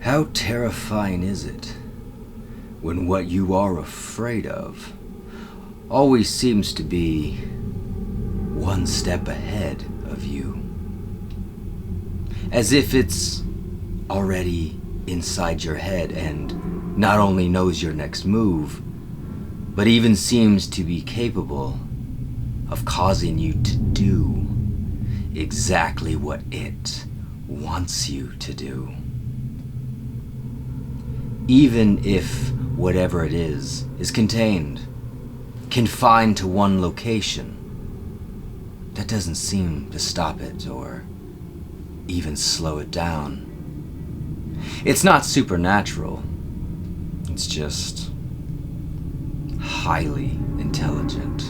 How terrifying is it when what you are afraid of always seems to be one step ahead of you? As if it's already inside your head and not only knows your next move, but even seems to be capable of causing you to do exactly what it wants you to do. Even if whatever it is contained, confined to one location, that doesn't seem to stop it or even slow it down. It's not supernatural. It's just highly intelligent.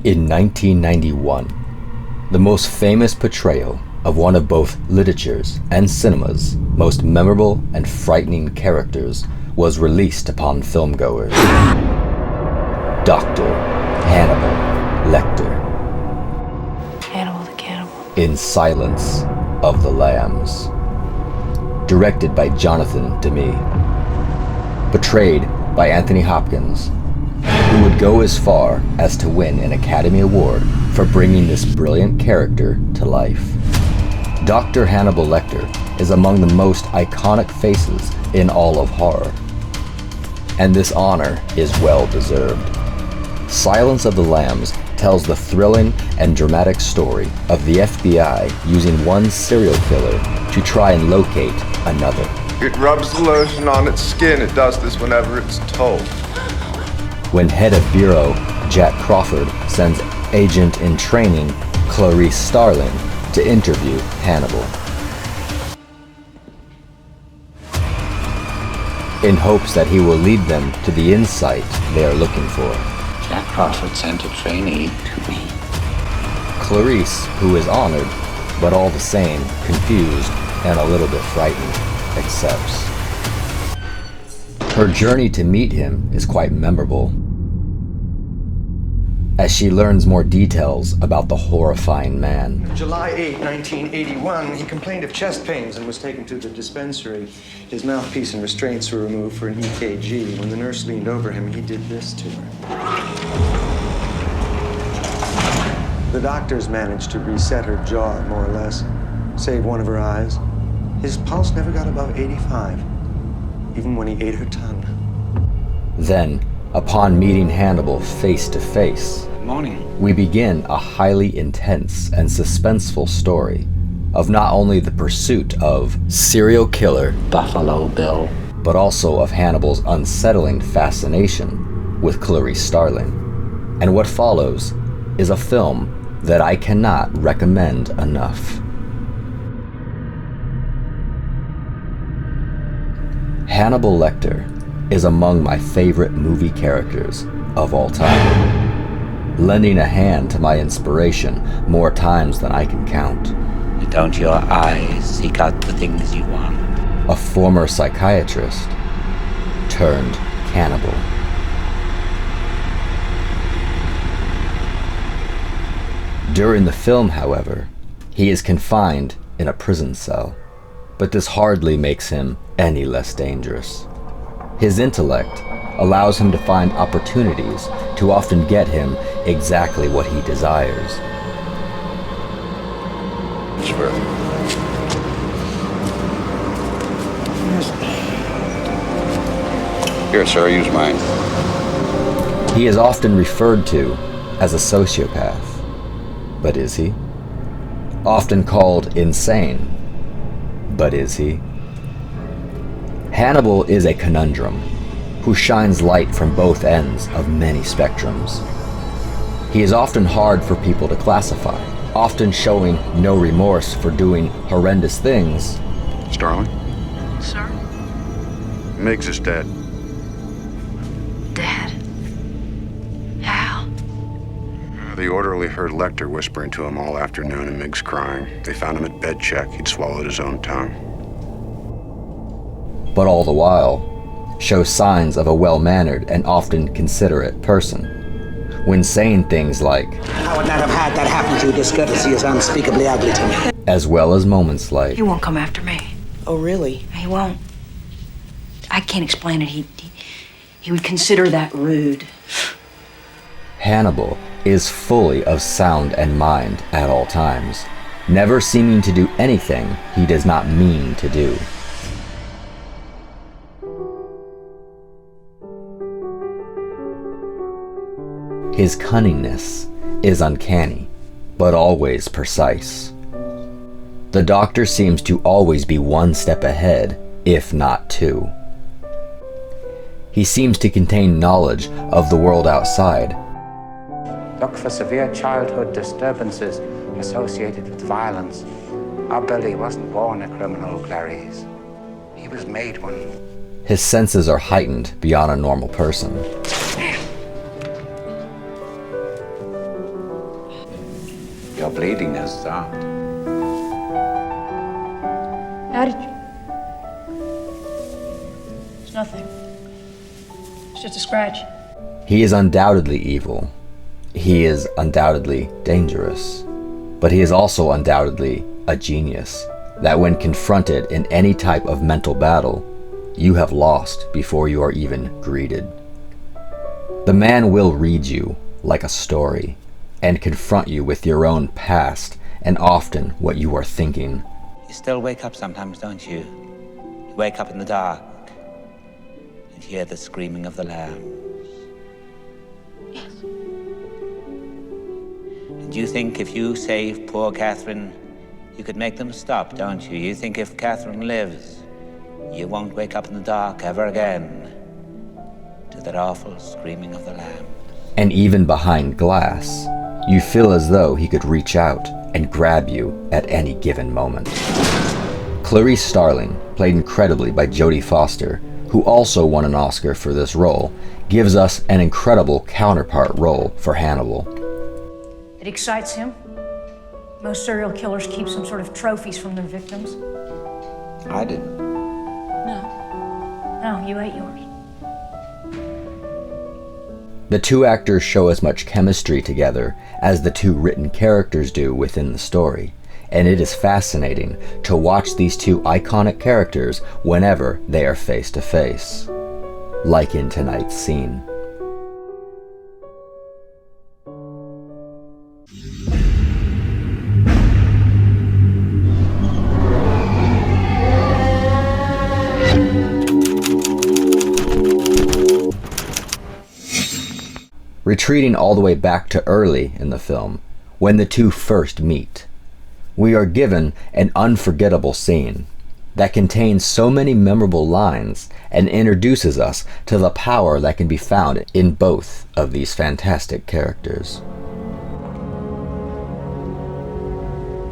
In 1991, the most famous portrayal of one of both literature's and cinema's most memorable and frightening characters was released upon filmgoers. Dr. Hannibal Lecter. Hannibal the Cannibal. In Silence of the Lambs. Directed by Jonathan Demme. Portrayed by Anthony Hopkins, who would go as far as to win an Academy Award for bringing this brilliant character to life. Dr. Hannibal Lecter is among the most iconic faces in all of horror, and this honor is well deserved. Silence of the Lambs tells the thrilling and dramatic story of the FBI using one serial killer to try and locate another. It rubs the lotion on its skin. It does this whenever it's told. When head of bureau Jack Crawford sends agent in training Clarice Starling to interview Hannibal, in hopes that he will lead them to the insight they are looking for. Jack Crawford sent a trainee to me. Clarice, who is honored, but all the same confused and a little bit frightened, accepts. Her journey to meet him is quite memorable, as she learns more details about the horrifying man. July 8, 1981, he complained of chest pains and was taken to the dispensary. His mouthpiece and restraints were removed for an EKG. When the nurse leaned over him, he did this to her. The doctors managed to reset her jaw, more or less, save one of her eyes. His pulse never got above 85, even when he ate her tongue. Then, upon meeting Hannibal face to face, we begin a highly intense and suspenseful story of not only the pursuit of serial killer Buffalo Bill, but also of Hannibal's unsettling fascination with Clarice Starling. And what follows is a film that I cannot recommend enough. Hannibal Lecter is among my favorite movie characters of all time, lending a hand to my inspiration more times than I can count. don't your eyes seek out the things you want? A former psychiatrist turned cannibal. During the film, however, he is confined in a prison cell, but this hardly makes him any less dangerous. His intellect allows him to find opportunities to often get him exactly what he desires. Sure. Here, sir, use mine. He is often referred to as a sociopath, but is he? Often called insane, but is he? Hannibal is a conundrum who shines light from both ends of many spectrums. He is often hard for people to classify, often showing no remorse for doing horrendous things. Starling? Sir? Miggs is dead. Dad? How? The orderly heard Lecter whispering to him all afternoon and Miggs crying. They found him at bed check. He'd swallowed his own tongue. But all the while, shows signs of a well-mannered and often considerate person, when saying things like, I would not have had that happen to you. Discourtesy is unspeakably ugly to me. as well as moments like, He won't come after me. Oh, really? He won't. I can't explain it. He would consider that rude. Hannibal is fully of sound and mind at all times, never seeming to do anything he does not mean to do. His cunningness is uncanny, but always precise. The Doctor seems to always be one step ahead, if not two. He seems to contain knowledge of the world outside. Look for severe childhood disturbances associated with violence. Our Billy wasn't born a criminal, Clarice. He was made one. His senses are heightened beyond a normal person. Your bleeding has stopped. How did you? It's nothing. It's just a scratch. He is undoubtedly evil. He is undoubtedly dangerous. But he is also undoubtedly a genius that when confronted in any type of mental battle, you have lost before you are even greeted. The man will read you like a story and confront you with your own past and often what you are thinking. You still wake up sometimes, don't you? You wake up in the dark and hear the screaming of the lambs. Yes. And you think if you save poor Catherine, you could make them stop, don't you? You think if Catherine lives, you won't wake up in the dark ever again to that awful screaming of the lambs. And even behind glass, you feel as though he could reach out and grab you at any given moment. Clarice Starling, played incredibly by Jodie Foster, who also won an Oscar for this role, gives us an incredible counterpart role for Hannibal. It excites him. Most serial killers keep some sort of trophies from their victims. I didn't. No, you ate yours. The two actors show as much chemistry together as the two written characters do within the story, and it is fascinating to watch these two iconic characters whenever they are face to face, like in tonight's scene. Retreating all the way back to early in the film, when the two first meet, we are given an unforgettable scene that contains so many memorable lines and introduces us to the power that can be found in both of these fantastic characters.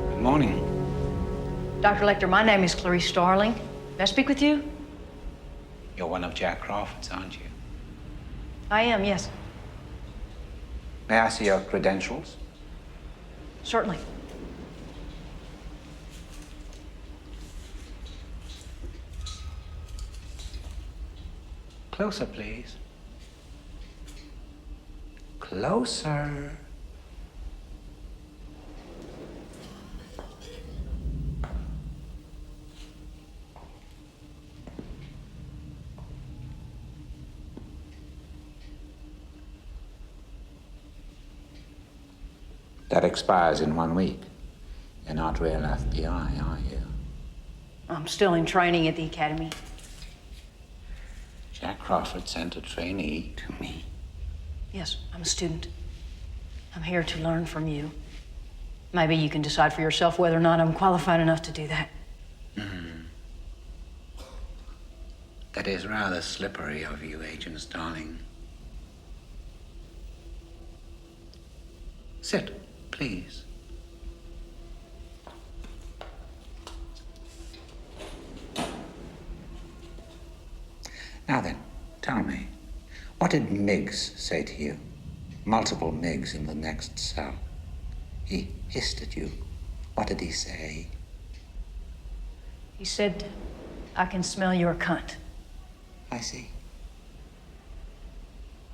Good morning. Dr. Lecter, my name is Clarice Starling. May I speak with you? You're one of Jack Crawford's, aren't you? I am, yes. May I see your credentials? Certainly. Closer, please. Closer. That expires in 1 week. You're not real FBI, are you? I'm still in training at the academy. Jack Crawford sent a trainee to me. Yes, I'm a student. I'm here to learn from you. Maybe you can decide for yourself whether or not I'm qualified enough to do that. That is rather slippery of you, Agent Starling. Sit, please. Now then, tell me, what did Miggs say to you? Multiple Miggs in the next cell. He hissed at you. What did he say? He said, I can smell your cunt. I see.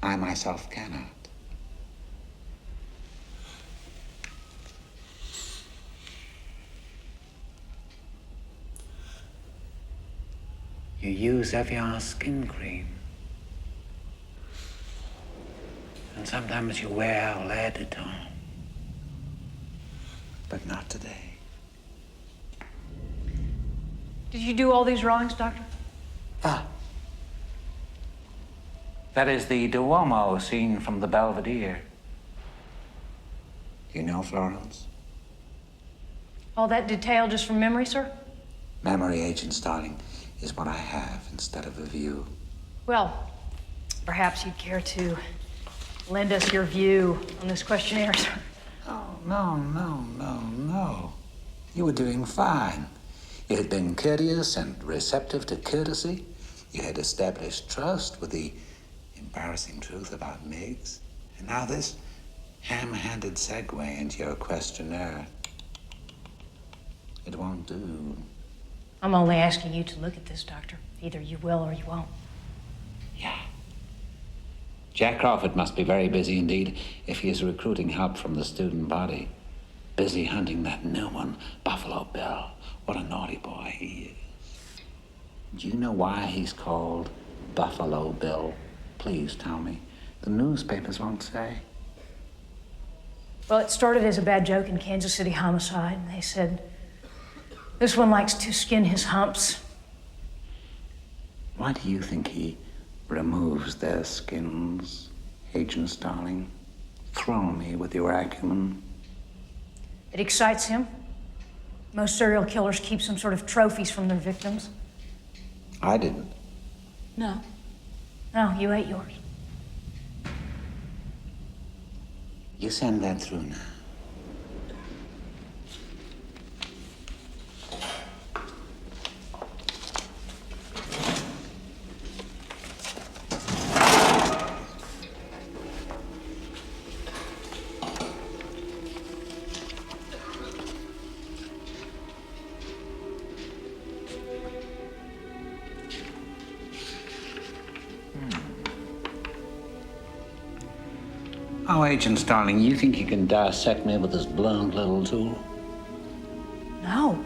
I myself cannot. You use Evian skin cream. And sometimes you wear lead at home. But not today. Did you do all these drawings, Doctor? Ah. That is the Duomo scene from the Belvedere. You know Florence? All that detail just from memory, sir? Memory, Agent Starling, is what I have instead of a view. Well, perhaps you'd care to lend us your view on this questionnaire, sir. Oh, no. You were doing fine. You had been courteous and receptive to courtesy. You had established trust with the embarrassing truth about Miggs. And now this ham-handed segue into your questionnaire. It won't do. I'm only asking you to look at this, Doctor. Either you will or you won't. Yeah. Jack Crawford must be very busy indeed if he is recruiting help from the student body. Busy hunting that new one, Buffalo Bill. What a naughty boy he is. Do you know why he's called Buffalo Bill? Please tell me. The newspapers won't say. Well, it started as a bad joke in Kansas City Homicide. They said, this one likes to skin his humps. Why do you think he removes their skins, Agent Starling? Throw me with your acumen. It excites him. Most serial killers keep some sort of trophies from their victims. I didn't. No, you ate yours. You send that through now. Oh, Agent Starling, you think you can dissect me with this blunt little tool? No,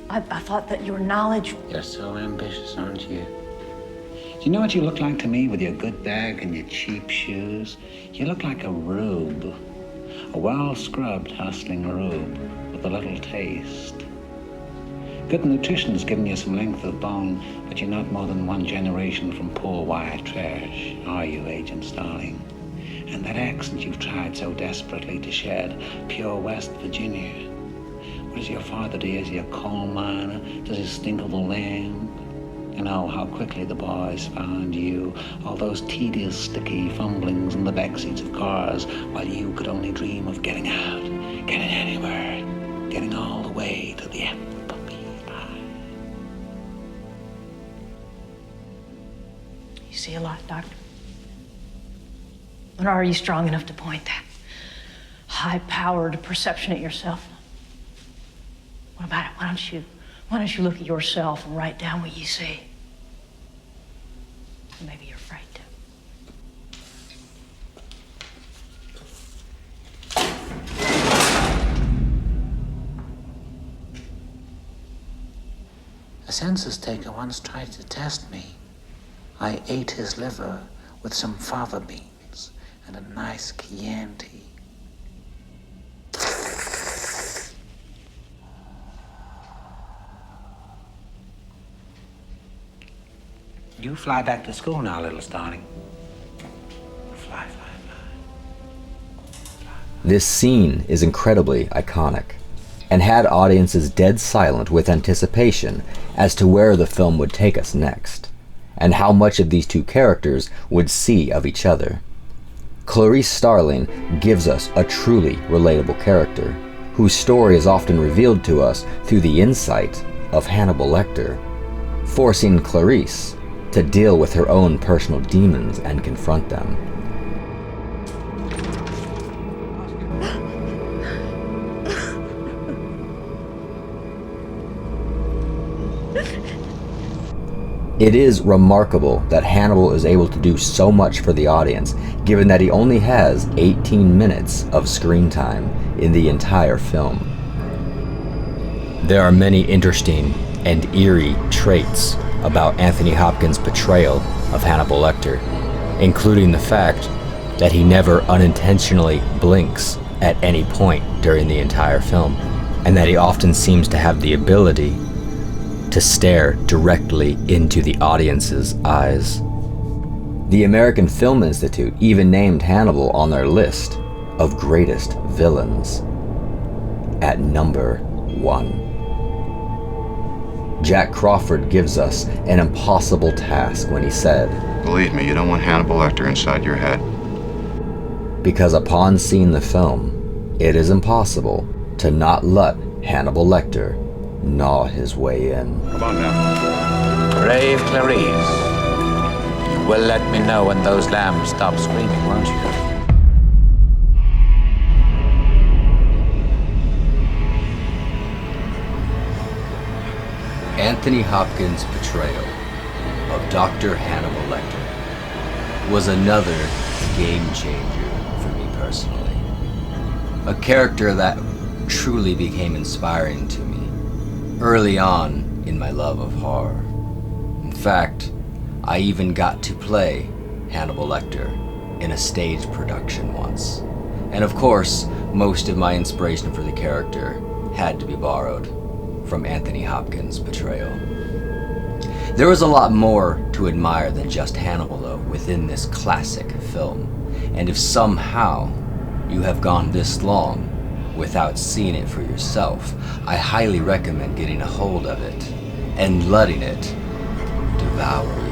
I thought that your knowledge... You're so ambitious, aren't you? Do you know what you look like to me with your good bag and your cheap shoes? You look like a rube. A well-scrubbed, hustling rube with a little taste. Good nutrition's given you some length of bone, but you're not more than one generation from poor white trash, are you, Agent Starling? And that accent you've tried so desperately to shed, pure West Virginia. What does your father do? Is he a coal miner? Does he stink of the land? You know how quickly the boys found you, all those tedious, sticky fumblings in the backseats of cars, while you could only dream of getting out, getting anywhere, getting all the way to the apple pie. You see a lot, Doctor. Or are you strong enough to point that high-powered perception at yourself? What about it? Why don't you look at yourself and write down what you see? Maybe you're afraid to. A census taker once tried to test me. I ate his liver with some fava beans and a nice Chianti. You fly back to school now, little Starling. Fly. This scene is incredibly iconic, and had audiences dead silent with anticipation as to where the film would take us next, and how much of these two characters would see of each other. Clarice Starling gives us a truly relatable character, whose story is often revealed to us through the insight of Hannibal Lecter, forcing Clarice to deal with her own personal demons and confront them. It is remarkable that Hannibal is able to do so much for the audience, given that he only has 18 minutes of screen time in the entire film. There are many interesting and eerie traits about Anthony Hopkins' portrayal of Hannibal Lecter, including the fact that he never unintentionally blinks at any point during the entire film, and that he often seems to have the ability to stare directly into the audience's eyes. The American Film Institute even named Hannibal on their list of greatest villains at number 1. Jack Crawford gives us an impossible task when he said, Believe me, you don't want Hannibal Lecter inside your head. Because upon seeing the film, it is impossible to not let Hannibal Lecter gnaw his way in. Come on now. Brave Clarice, you will let me know when those lambs stop screaming, won't you? Anthony Hopkins' portrayal of Dr. Hannibal Lecter was another game changer for me personally. A character that truly became inspiring to me early on in my love of horror. In fact, I even got to play Hannibal Lecter in a stage production once. And of course, most of my inspiration for the character had to be borrowed from Anthony Hopkins' portrayal. There was a lot more to admire than just Hannibal, though, within this classic film. And if somehow you have gone this long without seeing it for yourself, I highly recommend getting a hold of it and letting it devour you.